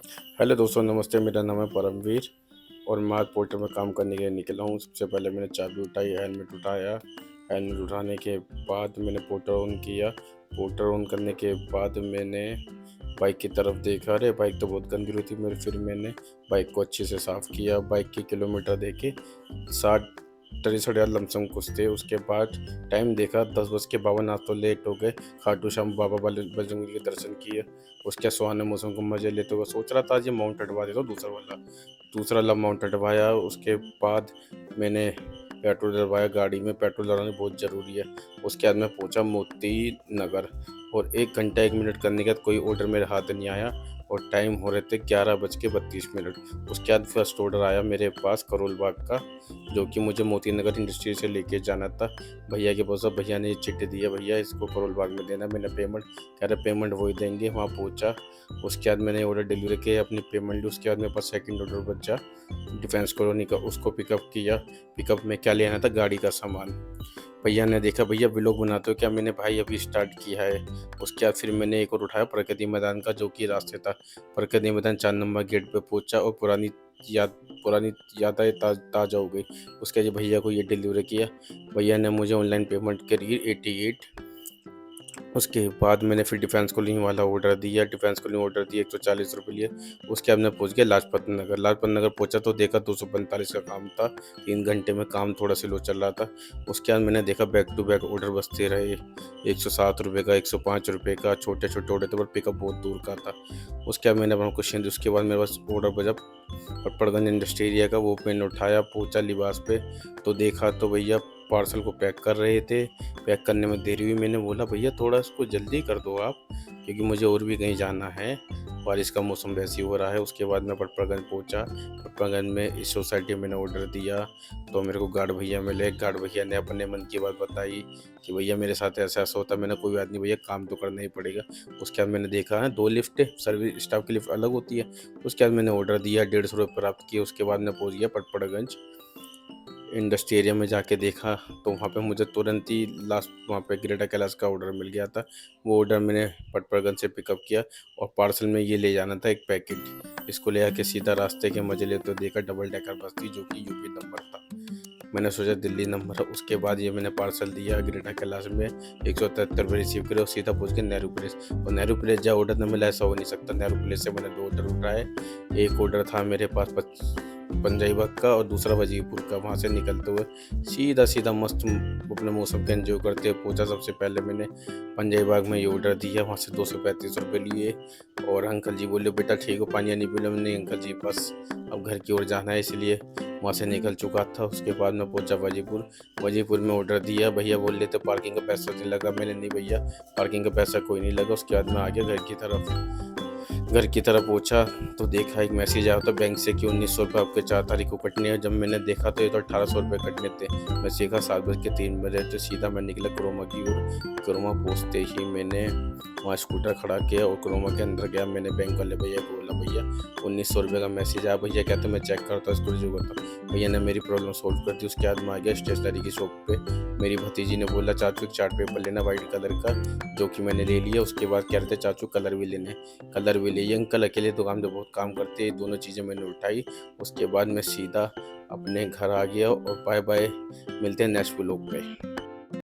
Hello दोस्तों, नमस्ते। मेरा नाम है परमवीर और मैं आज पोर्टल में काम करने के लिए निकला हूँ। सबसे पहले मैंने चाबी उठाई, हेलमेट उठाया। हेलमेट उठाने के बाद मैंने पोर्टल ऑन किया। पोर्टल ऑन करने के बाद मैंने बाइक की तरफ देखा। अरे बाइक तो बहुत गंदी हुई थी मेरी। फिर मैंने बाइक को अच्छे से साफ़ किया। बाइक के किलोमीटर देखे, 60-63 लमसम कुछ थे। उसके बाद टाइम देखा, 10:52। आज तो लेट हो गए। खाटू श्याम बाबा वाले बजरंगबली के दर्शन किए। उसके सुहाने मौसम को मज़े लेते हुए सोच रहा था आज ये माउंट हटवा देता हूँ, दूसरा वाला माउंट हटवाया। उसके बाद मैंने पेट्रोल डलवाया। गाड़ी में पेट्रोल डलवाना बहुत ज़रूरी है। उसके बाद मैं पहुंचा मोती नगर और 1 घंटा 1 मिनट करने के बाद कोई ऑर्डर मेरे हाथ नहीं आया और टाइम हो रहे थे 11:32। उसके बाद फर्स्ट ऑर्डर आया मेरे पास करोल बाग का, जो कि मुझे मोती नगर इंडस्ट्री से लेके जाना था। भैया के पास, भैया ने ये चिट्ठी दी है, भैया इसको करोल बाग में देना। मैंने पेमेंट, कह रहे पेमेंट वही देंगे। वहाँ पहुँचा। उसके बाद मैंने ऑर्डर डिलीवरी किया, अपनी पेमेंट ली। उसके बाद मेरे पास सेकंड ऑर्डर बचा डिफेंस कॉलोनी का, उसको पिकअप किया। पिकअप में क्या लेना था, गाड़ी का सामान। भैया ने देखा, भैया व्लॉग बनाते हो क्या? मैंने भाई अभी स्टार्ट किया है। उसके बाद फिर मैंने एक और उठाया प्रगति मैदान का, जो कि रास्ते था। प्रगति मैदान 4 नंबर गेट पे पहुंचा और पुरानी यादें ताज़ा हो गई। उसके बाद भैया को ये डिलीवरी किया। भैया ने मुझे ऑनलाइन पेमेंट करी 88। उसके बाद मैंने फिर डिफेंस कॉलोनी वाला ऑर्डर दिया। डिफेंस कॉलोनी ऑर्डर दिया, 140 रुपये लिए। उसके बाद मैं पहुंच गया लाजपत नगर। लाजपत नगर पहुंचा तो देखा 245 का काम था। 3 घंटे में काम थोड़ा स्लो चल रहा था। उसके बाद मैंने देखा बैक टू बैक ऑर्डर बसते रहे। 107 रुपये का, 105 रुपये का, छोटे छोटे ऑर्डर थे पर पिकअप बहुत दूर का था। उसके बाद मैंने अपना क्वेश्चन दिया। उसके बाद मेरे पास ऑर्डर बजा पटपड़गंज इंडस्ट्री एरिया का। वो मैंने उठाया, पहुंचा लिबास पे तो देखा तो भैया पार्सल को पैक कर रहे थे। पैक करने में देरी हुई। मैंने बोला भैया थोड़ा इसको जल्दी कर दो आप, क्योंकि मुझे और भी कहीं जाना है। बारिश का मौसम वैसे ही हो रहा है। उसके बाद मैं पटपड़गंज पहुंचा। पटपड़गंज में इस सोसाइटी में मैंने ऑर्डर दिया तो मेरे को गार्ड भैया मिले। गार्ड भैया ने अपने मन की बात बताई कि भैया मेरे साथ ऐसा ऐसा होता है। मैंने कोई बात नहीं भैया, काम तो करना ही पड़ेगा। उसके बाद मैंने देखा है 2 लिफ्ट सर्विस स्टाफ की लिफ्ट अलग होती है। उसके बाद मैंने ऑर्डर दिया, 150 रुपये प्राप्त किए। उसके बाद मैं पहुंच गया पटपड़गंज इंडस्ट्री एरिया में। जाके देखा तो वहाँ पे मुझे तुरंत ही लास्ट वहाँ पे ग्रेटा कैलाश का ऑर्डर मिल गया था। वो ऑर्डर मैंने पटपड़गंज से पिकअप किया और पार्सल में ये ले जाना था एक पैकेट। इसको ले आके सीधा रास्ते के मजे लेते देखा डबल डेकर बस थी, जो कि यूपी नंबर था। मैंने सोचा दिल्ली नंबर है। उसके बाद ये मैंने पार्सल दिया ग्रेटा कैलाश में, 173 रुपये रिसीव करे और सीधा पहुँच गया नेहरू प्लेस। और नेहरू प्लेस जहाँ ऑर्डर न मिला ऐसा हो नहीं सकता। नेहरू प्लेस से मैंने 2 ऑर्डर उठाए। एक ऑर्डर था मेरे पास पंजाई बाग का और दूसरा वजीरपुर का। वहाँ से निकलते हुए सीधा सीधा मस्त अपने मौसम का एंजॉय करते हुए पहुँचा। सबसे पहले मैंने पंजाई बाग में ये ऑर्डर दिया। वहाँ से 235 रुपये लिए और अंकल जी बोले बेटा ठीक हो, पानी नहीं पी लो? मैंने अंकल जी बस अब घर की ओर जाना है, इसलिए वहाँ से निकल चुका था। उसके बाद मैं पहुँचा वजीपुर। वजीपुर में ऑर्डर दिया। भैया बोल रहे थे पार्किंग का पैसा नहीं लगा। मैंने नहीं भैया, पार्किंग का पैसा कोई नहीं लगा। उसके बाद मैं आ गया घर की तरफ पहुंचा तो देखा एक मैसेज आया था बैंक से कि 1900 रुपये आपके 4 तारीख को कटने हैं। जब मैंने देखा तो ये तो 1800 रुपये कटने थे। मैं सीखा 7:03 तो सीधा मैं निकला क्रोमा की ओर। क्रोमा पहुँचते ही मैंने वहाँ स्कूटर खड़ा किया और क्रोमा के अंदर गया। मैंने बैंक वाले भैया को बोला भैया 1900 रुपये का मैसेज आया। भैया कहते मैं चेक करता इसको जो करता। भैया ने मेरी प्रॉब्लम सोल्व कर दी। उसके बाद मैं आ गया स्टेशनरी की शॉप पे। मेरी भतीजी ने बोला चाचू एक चार्ट पेपर लेना वाइट कलर का, जो कि मैंने ले लिया। उसके बाद कह रहे थे चाचू कलर भी लेने, कलर भी लिए। अंकल अकेले दुकान पे बहुत काम करते हैं। दोनों चीज़ें मैंने उठाई। उसके बाद मैं सीधा अपने घर आ गया और बाय बाय, मिलते हैं नेक्स्ट व्लॉग पे।